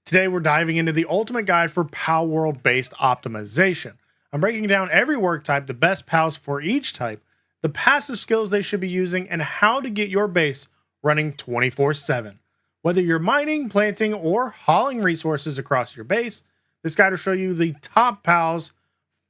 Today we're diving into the ultimate guide for Palworld based optimization. I'm breaking down every work type, the best pals for each type, the passive skills they should be using, and how to get your base running 24/7. Whether you're mining, planting, or hauling resources across your base, this guide will show you the top pals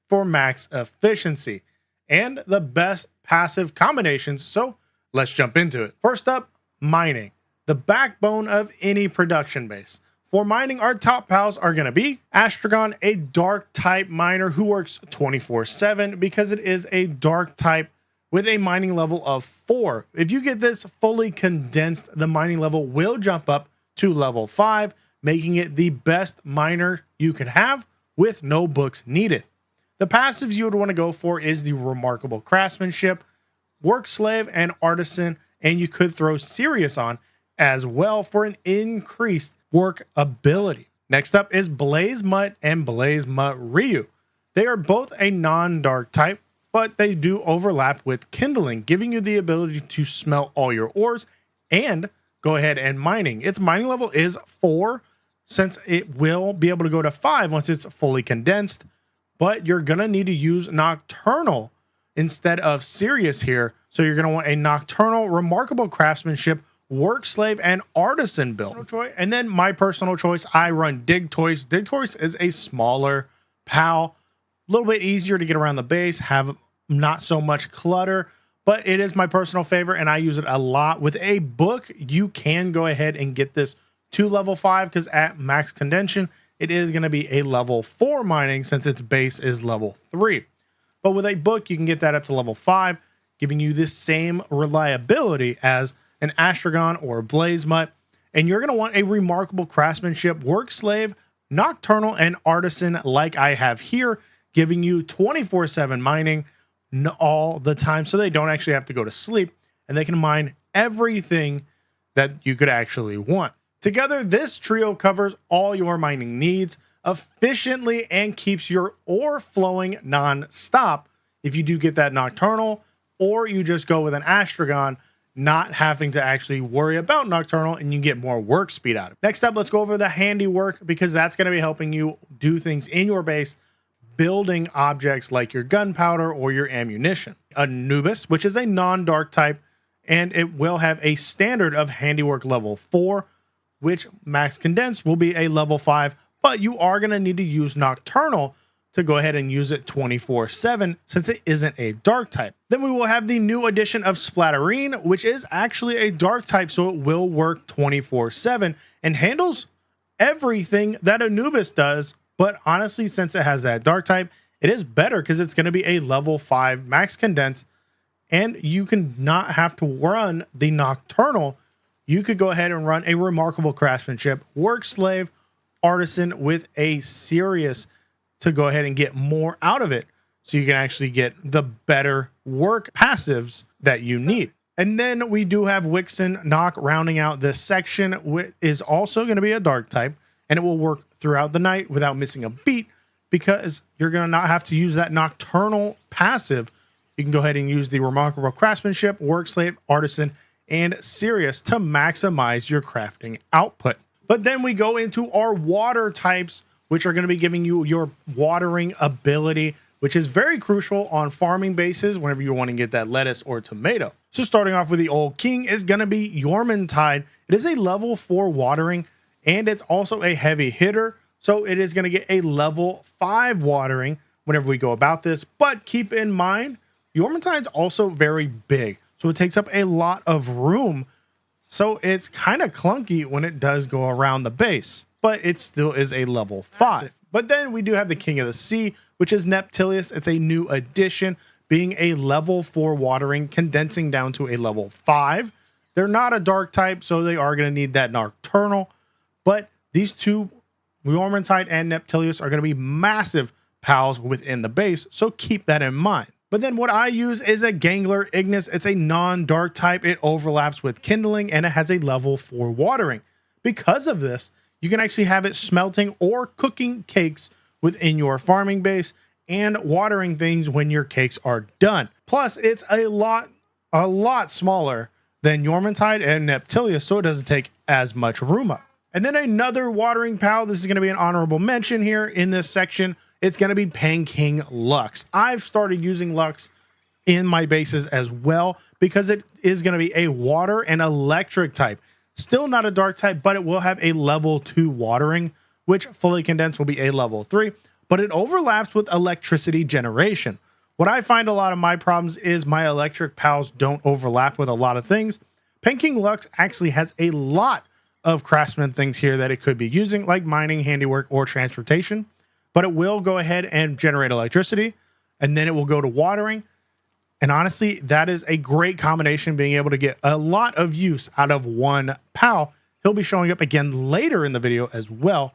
for max efficiency and the best passive combinations. So let's jump into it. First up, mining, the backbone of any production base. For mining, our top pals are going to be Astragon, a dark type miner who works 24/7 because it is a dark type with a mining level of 4. If you get this fully condensed, the mining level will jump up to level 5, making it the best miner you could have with no books needed. The passives you would want to go for is the remarkable craftsmanship, work slave, and artisan, and you could throw serious on as well for an increased work ability. Next up is Blaze Mutt and Blaze Mutt Ryu. They are both a non-dark type, but they do overlap with Kindling, giving you the ability to smelt all your ores and go ahead and mining. Its mining level is 4, since it will be able to go to 5 once it's fully condensed, but you're going to need to use Nocturnal instead of Sirius here. So you're going to want a Nocturnal, remarkable craftsmanship, work slave, and artisan build. And then my personal choice, I run Dig Toys. Dig Toys is a smaller pal, a little bit easier to get around the base, have not so much clutter, but it is my personal favorite and I use it a lot. With a book, you can go ahead and get this to level 5 because at max condension, it is going to be a level 4 mining since its base is level 3. But with a book, you can get that up to level 5, giving you the same reliability as an Astragon or a Blaze Mutt. And you're going to want a remarkable craftsmanship, work slave, nocturnal, and artisan like I have here, giving you 24/7 mining all the time. So they don't actually have to go to sleep and they can mine everything that you could actually want. Together, this trio covers all your mining needs efficiently and keeps your ore flowing non-stop. If you do get that nocturnal, or you just go with an Astragon, not having to actually worry about nocturnal, and you get more work speed out of it. Next up, let's go over the handiwork, because that's going to be helping you do things in your base, building objects like your gunpowder or your ammunition. Anubis, which is a non-dark type, and it will have a standard of handiwork level 4, which max condense will be a level 5, but you are going to need to use nocturnal to go ahead and use it 24/7 since it isn't a dark type. Then we will have the new addition of Splatterine, which is actually a dark type, so it will work 24/7 and handles everything that Anubis does. But honestly, since it has that dark type, it is better because it's going to be a level 5 max condense, and you can not have to run the nocturnal. You could go ahead and run a remarkable craftsmanship, work slave, artisan with a serious to go ahead and get more out of it, so you can actually get the better work passives that you need. And then we do have Wixen Knock rounding out this section, which is also going to be a dark type, and it will work throughout the night without missing a beat because you're going to not have to use that nocturnal passive. You can go ahead and use the remarkable craftsmanship, work slave, artisan, and serious to maximize your crafting output. But then we go into our water types, which are going to be giving you your watering ability, which is very crucial on farming bases whenever you want to get that lettuce or tomato. So starting off with the old king is going to be Yormantide. It is a level 4 watering, and it's also a heavy hitter. So it is going to get a level 5 watering whenever we go about this. But keep in mind, Yormantide's also very big, so it takes up a lot of room. So it's kind of clunky when it does go around the base, but it still is a level 5. But then we do have the King of the Sea, which is Neptilius. It's a new addition, being a level 4 watering, condensing down to a level 5. They're not a dark type, so they are going to need that nocturnal. But these two, Yormantide and Neptilius, are going to be massive pals within the base, so keep that in mind. But then what I use is a Gangler Ignis. It's a non-dark type. It overlaps with Kindling, and it has a level 4 watering. Because of this, you can actually have it smelting or cooking cakes within your farming base and watering things when your cakes are done. Plus, it's a lot smaller than Yormantide and Neptilius, so it doesn't take as much room up. And then another watering pal. This is going to be an honorable mention here in this section. It's going to be King Lux. I've started using Lux in my bases as well because it is going to be a water and electric type. Still not a dark type, but it will have a level 2 watering, which fully condensed will be a level 3, but it overlaps with electricity generation. What I find a lot of my problems is my electric pals don't overlap with a lot of things. King Lux actually has a lot of craftsman things here that it could be using, like mining, handiwork, or transportation, but it will go ahead and generate electricity, and then it will go to watering. And honestly, that is a great combination, being able to get a lot of use out of one pal. He'll be showing up again later in the video as well.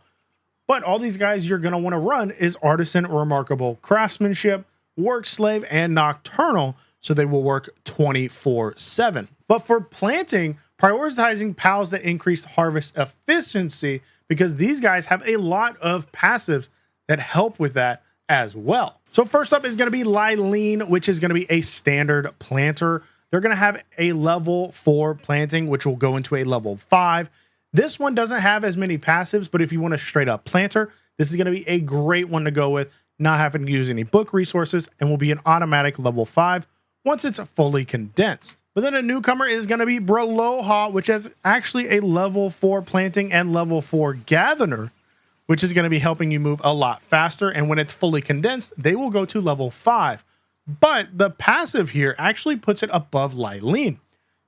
But all these guys you're going to want to run is Artisan, Remarkable, Craftsmanship, Work Slave, and Nocturnal, so they will work 24/7. But for planting, prioritizing pals that increase harvest efficiency, because these guys have a lot of passives that help with that as well. So first up is going to be Lylene, which is going to be a standard planter. They're going to have a level 4 planting, which will go into a level 5. This one doesn't have as many passives, but if you want a straight up planter, this is going to be a great one to go with, not having to use any book resources, and will be an automatic level 5 once it's fully condensed. But then a newcomer is going to be Braloha, which is actually a level 4 planting and level 4 gatherer, which is going to be helping you move a lot faster. And when it's fully condensed, they will go to level 5. But the passive here actually puts it above Lylene,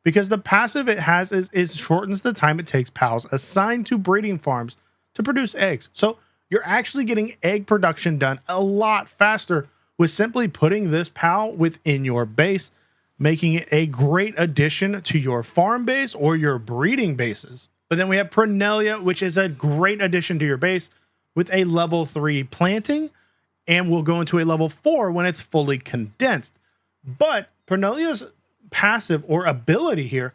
because the passive it has is shortens the time it takes pals assigned to breeding farms to produce eggs. So you're actually getting egg production done a lot faster with simply putting this pal within your base, making it a great addition to your farm base or your breeding bases. But then we have Pernelia, which is a great addition to your base with a level 3 planting, and will go into a level 4 when it's fully condensed. But Pernelia's passive or ability here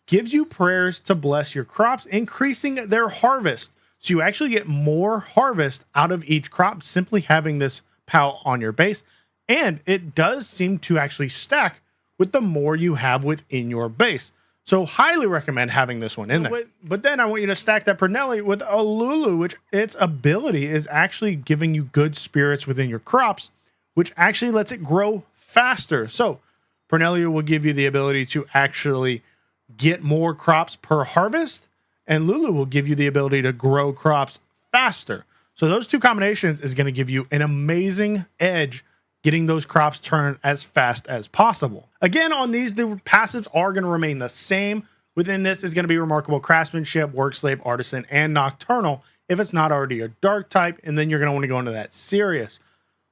gives you prayers to bless your crops, increasing their harvest. So you actually get more harvest out of each crop simply having this pal on your base. And it does seem to actually stack with the more you have within your base. So highly recommend having this one in there. But then I want you to stack that Pernelia with a Lulu, which its ability is actually giving you good spirits within your crops, which actually lets it grow faster. So Pernelia will give you the ability to actually get more crops per harvest, and Lulu will give you the ability to grow crops faster. So those two combinations is going to give you an amazing edge getting those crops turned as fast as possible. Again, on these, the passives are going to remain the same. Within this is going to be Remarkable Craftsmanship, Work Slave, Artisan, and Nocturnal if it's not already a dark type, and then you're going to want to go into that serious.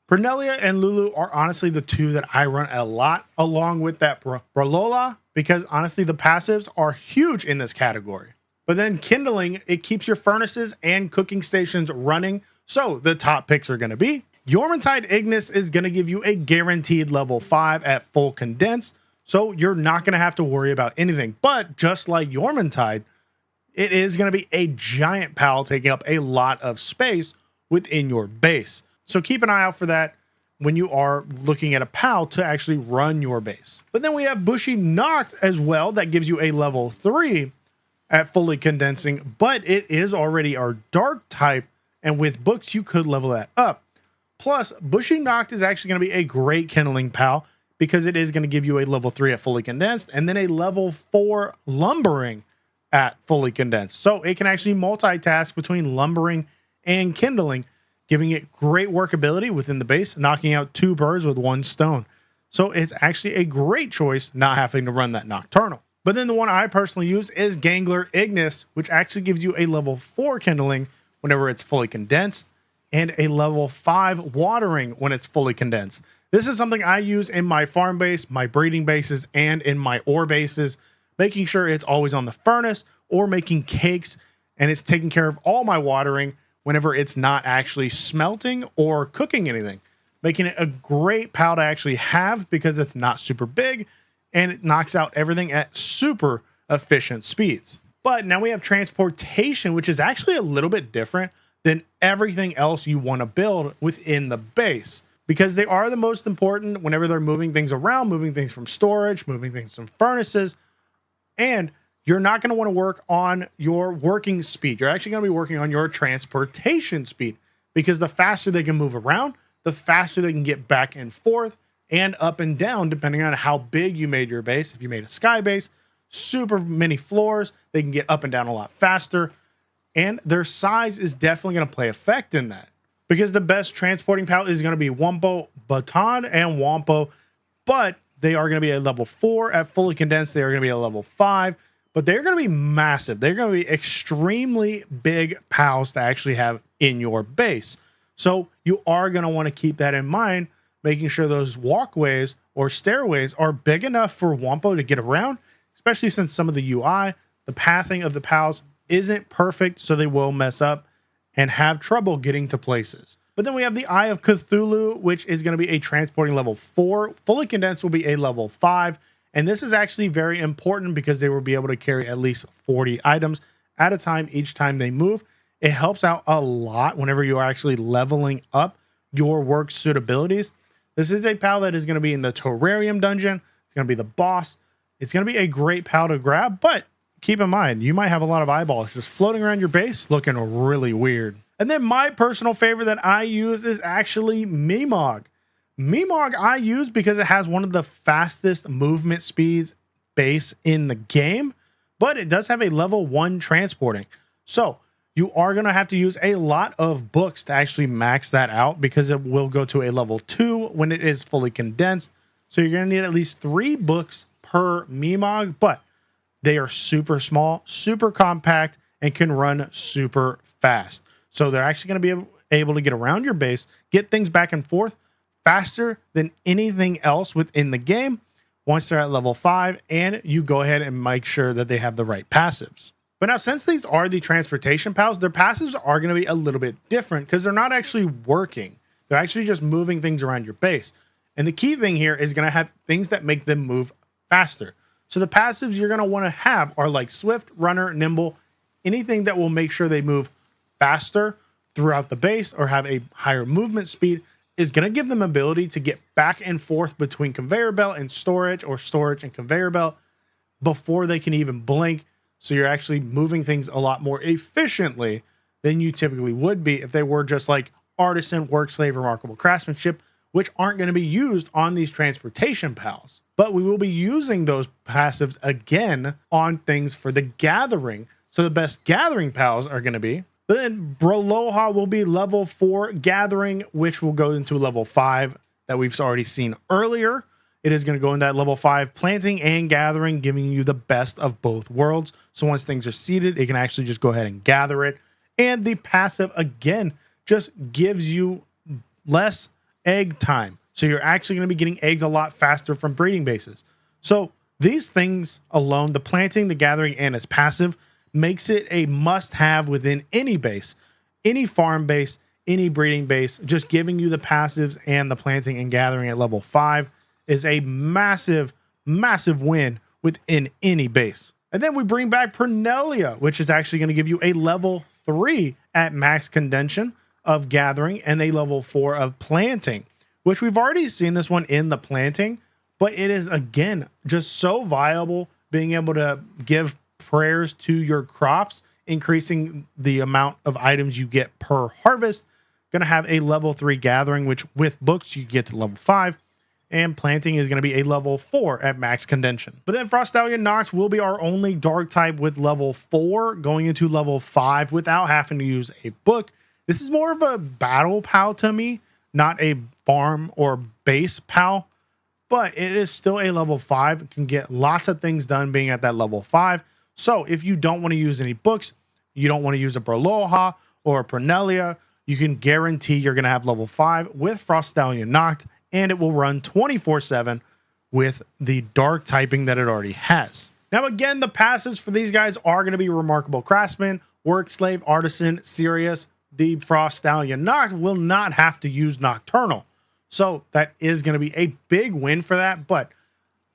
Pernelia and Lulu are honestly the two that I run a lot, along with that Bralola, because honestly the passives are huge in this category. But then Kindling, it keeps your furnaces and cooking stations running, so the top picks are going to be Yormantide Ignis is going to give you a guaranteed level 5 at full condense, so you're not going to have to worry about anything. But just like Yormantide, it is going to be a giant pal taking up a lot of space within your base. So keep an eye out for that when you are looking at a pal to actually run your base. But then we have Bushy Noct as well. That gives you a level 3 at fully condensing, but it is already our dark type, and with books you could level that up. Plus, Bushy Noct is actually going to be a great Kindling Pal because it is going to give you a level 3 at fully condensed and then a level 4 lumbering at fully condensed. So it can actually multitask between lumbering and kindling, giving it great workability within the base, knocking out 2 birds with 1 stone. So it's actually a great choice not having to run that Nocturnal. But then the one I personally use is Gangler Ignis, which actually gives you a level 4 kindling whenever it's fully condensed, and a level 5 watering when it's fully condensed. This is something I use in my farm base, my breeding bases, and in my ore bases, making sure it's always on the furnace or making cakes, and it's taking care of all my watering whenever it's not actually smelting or cooking anything, making it a great pal to actually have because it's not super big and it knocks out everything at super efficient speeds. But now we have transportation, which is actually a little bit different than everything else you want to build within the base, because they are the most important whenever they're moving things around, moving things from storage, moving things from furnaces, and you're not going to want to work on your working speed. You're actually going to be working on your transportation speed, because the faster they can move around, the faster they can get back and forth and up and down, depending on how big you made your base. If you made a sky base, super many floors, they can get up and down a lot faster. And their size is definitely going to play effect in that, because the best transporting pal is going to be Wumpo, Baton, and Wumpo, but they are going to be a level 4 at fully condensed. They are going to be a level 5, but they're going to be massive. They're going to be extremely big pals to actually have in your base. So you are going to want to keep that in mind, making sure those walkways or stairways are big enough for Wumpo to get around, especially since some of the UI, the pathing of the pals isn't perfect, so they will mess up and have trouble getting to places. But then we have the Eye of Cthulhu, which is going to be a transporting level 4. Fully condensed will be a level 5. And this is actually very important because they will be able to carry at least 40 items at a time each time they move. It helps out a lot whenever you are actually leveling up your work suitabilities. This is a pal that is going to be in the Terrarium dungeon. It's going to be the boss. It's going to be a great pal to grab, but keep in mind, you might have a lot of eyeballs just floating around your base looking really weird. And then my personal favorite that I use is actually Meemog. Meemog I use because it has one of the fastest movement speeds base in the game, but it does have a level 1 transporting. So you are going to have to use a lot of books to actually max that out, because it will go to a level 2 when it is fully condensed. So you're going to need at least 3 books per Meemog, but they are super small, super compact, and can run super fast. So they're actually going to be able to get around your base, get things back and forth faster than anything else within the game once they're at level 5, and you go ahead and make sure that they have the right passives. But now, since these are the transportation pals, their passives are going to be a little bit different because they're not actually working. They're actually just moving things around your base. And the key thing here is going to have things that make them move faster. So the passives you're going to want to have are like Swift, Runner, Nimble, anything that will make sure they move faster throughout the base or have a higher movement speed is going to give them ability to get back and forth between conveyor belt and storage, or storage and conveyor belt, before they can even blink. So you're actually moving things a lot more efficiently than you typically would be if they were just like Artisan, Work Slave, Remarkable Craftsmanship, which aren't going to be used on these transportation pals. But we will be using those passives again on things for the gathering. So the best gathering pals are going to be, then Broloha will be level 4 gathering, which will go into level 5 that we've already seen earlier. It is going to go in that level 5 planting and gathering, giving you the best of both worlds. So once things are seeded, it can actually just go ahead and gather it. And the passive, again, just gives you less egg time. So you're actually going to be getting eggs a lot faster from breeding bases. So these things alone, the planting, the gathering, and its passive, makes it a must-have within any base, any farm base, any breeding base. Just giving you the passives and the planting and gathering at level 5 is a massive, massive win within any base. And then we bring back Pernelia, which is actually going to give you a level 3 at max condension of gathering and a level 4 of planting, which we've already seen this one in the planting, but it is, again, just so viable, being able to give prayers to your crops, increasing the amount of items you get per harvest. Going to have a level 3 gathering, which with books you get to level 5, and planting is going to be a level 4 at max condension. But then Frostallion Noct will be our only dark type with level 4 going into level 5 without having to use a book. This is more of a battle pal to me, not a farm or base pal, but it is still a level 5. It can get lots of things done being at that level 5. So if you don't want to use any books, you don't want to use a Broloha or a Pernelia, you can guarantee you're going to have level 5 with Frostallion Noct, and it will run 24/7 with the dark typing that it already has. Now, again, the passives for these guys are going to be Remarkable Craftsman, Work Slave, Artisan, Serious. The Frostallion Noct will not have to use Nocturnal. So that is going to be a big win for that, but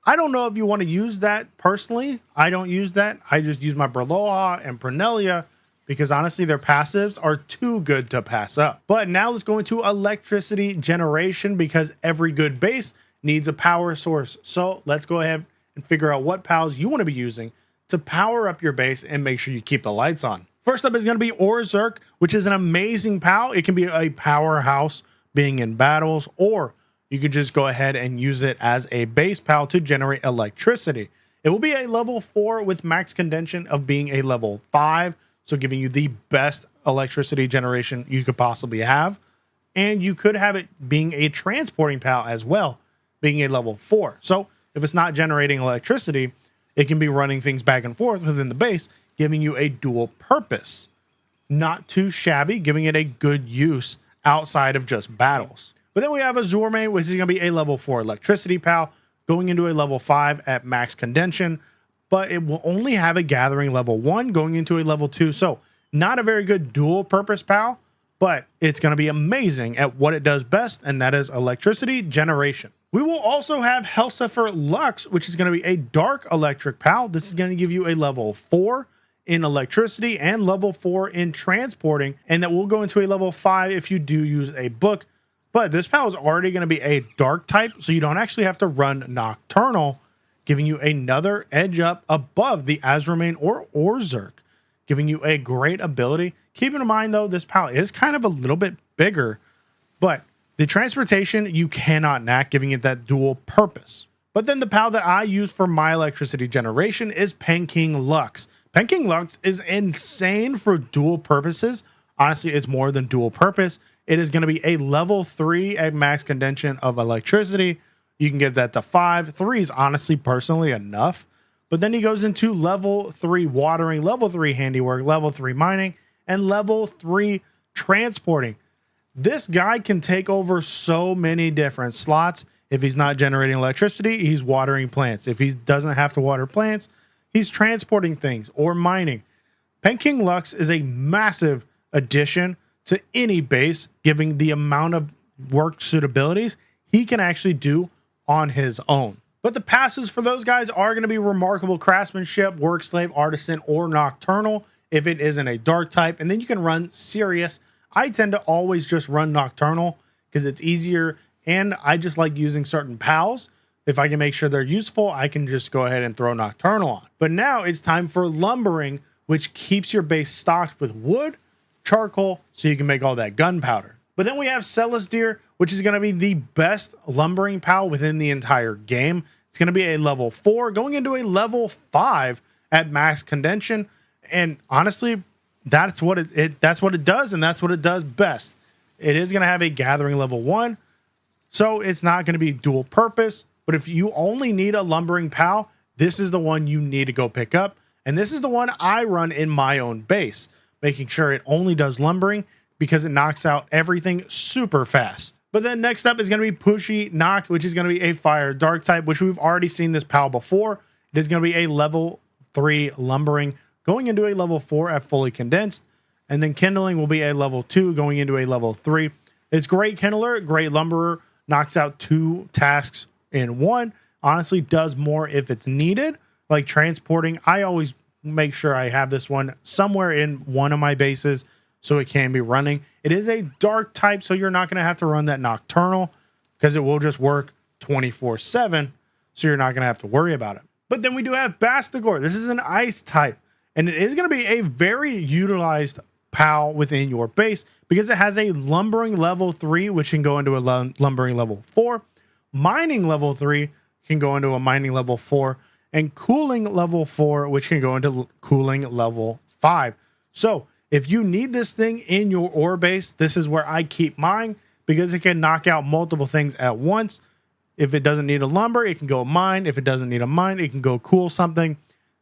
I don't know if you want to use that personally. I don't use that. I just use my Broloha and Pernelia because honestly, their passives are too good to pass up. But now let's go into electricity generation, because every good base needs a power source. So let's go ahead and figure out what pals you want to be using to power up your base and make sure you keep the lights on. First up is going to be Orzerk, which is an amazing PAL. It can be a powerhouse being in battles, or you could just go ahead and use it as a base PAL to generate electricity. It will be a level 4 with max condension of being a level 5, so giving you the best electricity generation you could possibly have. And you could have it being a transporting PAL as well, being a level 4. So if it's not generating electricity, it can be running things back and forth within the base, giving you a dual purpose. Not too shabby, giving it a good use outside of just battles. But then we have Azurmane, which is going to be a level 4 electricity PAL, going into a level 5 at max condension, but it will only have a gathering level 1 going into a level 2. So not a very good dual purpose PAL, but it's going to be amazing at what it does best, and that is electricity generation. We will also have Hellsepher Lux, which is going to be a dark electric PAL. This is going to give you a level 4 in electricity and level 4 in transporting, and that will go into a level 5 if you do use a book. But this PAL is already going to be a dark type, so you don't actually have to run Nocturnal, giving you another edge up above the Azurmane or Orzerk, giving you a great ability. Keeping in mind, though, this PAL is kind of a little bit bigger, but the transportation you cannot knack, giving it that dual purpose. But then the PAL that I use for my electricity generation is Penking Lux. Penking Lux is insane for dual purposes. Honestly, it's more than dual purpose. It is going to be a level 3 at max condension of electricity. You can get that to 5. 3 is honestly, personally, enough. But then he goes into level 3 watering, level 3 handiwork, level 3 mining, and level 3 transporting. This guy can take over so many different slots. If he's not generating electricity, he's watering plants. If he doesn't have to water plants, he's transporting things or mining. Penking Lux is a massive addition to any base, giving the amount of work suitabilities he can actually do on his own. But the passes for those guys are going to be Remarkable Craftsmanship, Work Slave, Artisan, or Nocturnal if it isn't a dark type. And then you can run Serious. I tend to always just run Nocturnal because it's easier, and I just like using certain PALs. If I can make sure they're useful, I can just go ahead and throw Nocturnal on. But now it's time for Lumbering, which keeps your base stocked with wood, charcoal, so you can make all that gunpowder. But then we have Celestir, which is going to be the best lumbering PAL within the entire game. It's going to be a level 4 going into a level 5 at max condension. And honestly, that's what it does, and that's what it does best. It is going to have a gathering level 1, so it's not going to be dual purpose. But if you only need a lumbering PAL, this is the one you need to go pick up. And this is the one I run in my own base, making sure it only does lumbering because it knocks out everything super fast. But then next up is going to be Pushy Noct, which is going to be a fire dark type, which we've already seen this PAL before. It is going to be a level 3 lumbering going into a level 4 at fully condensed. And then Kindling will be a level 2 going into a level 3. It's great Kindler, great Lumberer, knocks out 2 tasks in 1. Honestly, does more if it's needed. Like transporting, I always make sure I have this one somewhere in one of my bases so it can be running. It is a dark type, so you're not going to have to run that Nocturnal because it will just work 24/7, so you're not going to have to worry about it. But then we do have Bastigor. This is an ice type, and it is going to be a very utilized PAL within your base because it has a lumbering level 3, which can go into a lumbering level 4. Mining level 3 can go into a mining level 4, and cooling level 4, which can go into cooling level 5. So if you need this thing in your ore base, this is where I keep mine because it can knock out multiple things at once. If it doesn't need a lumber, it can go mine. If it doesn't need a mine, it can go cool something.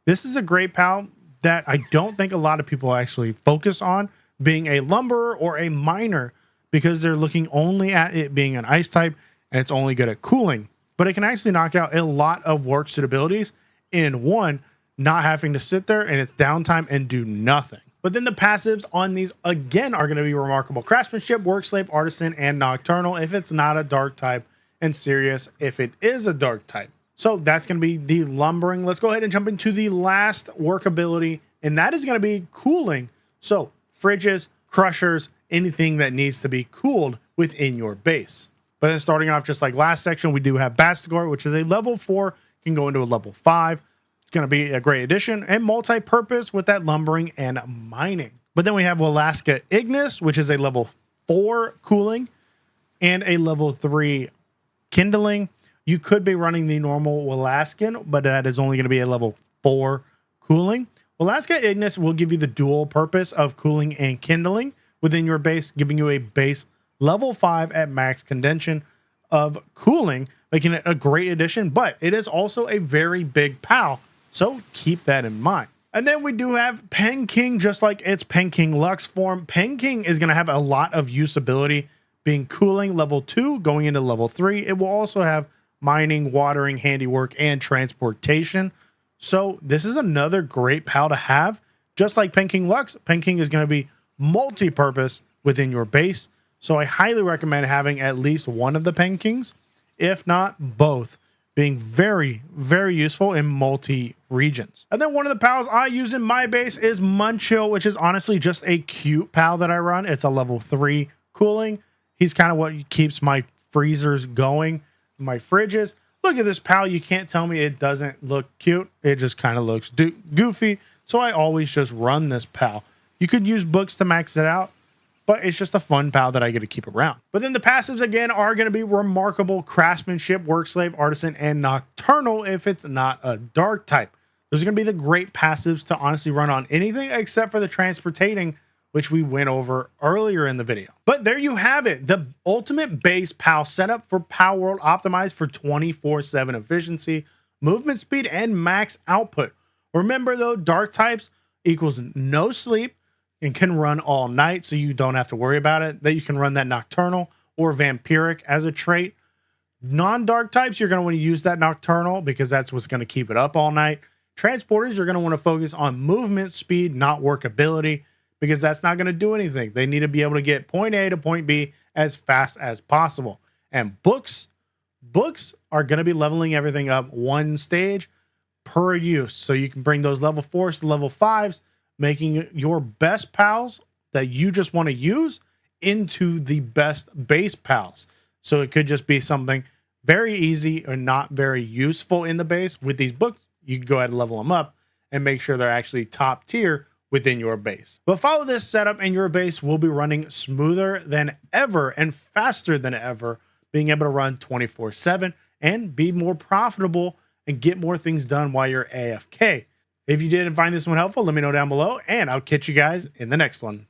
This is a great PAL that I don't think a lot of people actually focus on being a lumberer or a miner because they're looking only at it being an ice type and it's only good at cooling. But it can actually knock out a lot of work suitabilities in one, not having to sit there and it's downtime and do nothing. But then the passives on these, again, are going to be Remarkable Craftsmanship, Work Slave, Artisan, and Nocturnal if it's not a dark type, and Serious if it is a dark type. So that's going to be the lumbering. Let's go ahead and jump into the last workability, and that is going to be cooling. So fridges, crushers, anything that needs to be cooled within your base. But then starting off just like last section, we do have Bastigor, which is a level 4, can go into a level 5. It's going to be a great addition and multi-purpose with that lumbering and mining. But then we have Alaska Ignis, which is a level 4 cooling and a level 3 kindling. You could be running the normal Alaskan, but that is only going to be a level 4 cooling. Alaska Ignis will give you the dual purpose of cooling and kindling within your base, giving you a base level 5 at max condension of cooling, making it a great addition, but it is also a very big POW, so keep that in mind. And then we do have Pen King, just like its Pen King Lux form. Pen King is going to have a lot of usability, being cooling level 2 going into level 3. It will also have mining, watering, handiwork, and transportation. So this is another great POW to have. Just like Pen King Lux, Pen King is going to be multi-purpose within your base. So I highly recommend having at least one of the Pen Kings, if not both, being very, very useful in multi-regions. And then one of the POWs I use in my base is Munchill, which is honestly just a cute POW that I run. It's a level 3 cooling. He's kind of what keeps my freezers going, my fridges. Look at this POW. You can't tell me it doesn't look cute. It just kind of looks goofy. So I always just run this POW. You could use books to max it out, but it's just a fun POW that I get to keep around. But then the passives, again, are going to be Remarkable, Craftsmanship, Workslave, Artisan, and Nocturnal if it's not a dark type. Those are going to be the great passives to honestly run on anything except for the transportating, which we went over earlier in the video. But there you have it, the ultimate base POW setup for Palworld, optimized for 24/7 efficiency, movement speed, and max output. Remember though, dark types equals no sleep and can run all night, so you don't have to worry about it. That you can run that Nocturnal or Vampiric as a trait. Non-dark types, you're going to want to use that Nocturnal because that's what's going to keep it up all night. Transporters, you're going to want to focus on movement speed, not workability, because that's not going to do anything. They need to be able to get point A to point B as fast as possible. And books are going to be leveling everything up one stage per use. So you can bring those level 4s to level 5s, making your best POWs that you just want to use into the best base POWs. So it could just be something very easy or not very useful in the base. With these books, you can go ahead and level them up and make sure they're actually top tier within your base. But follow this setup and your base will be running smoother than ever and faster than ever, being able to run 24/7 and be more profitable and get more things done while you're AFK. If you did find this one helpful, let me know down below, and I'll catch you guys in the next one.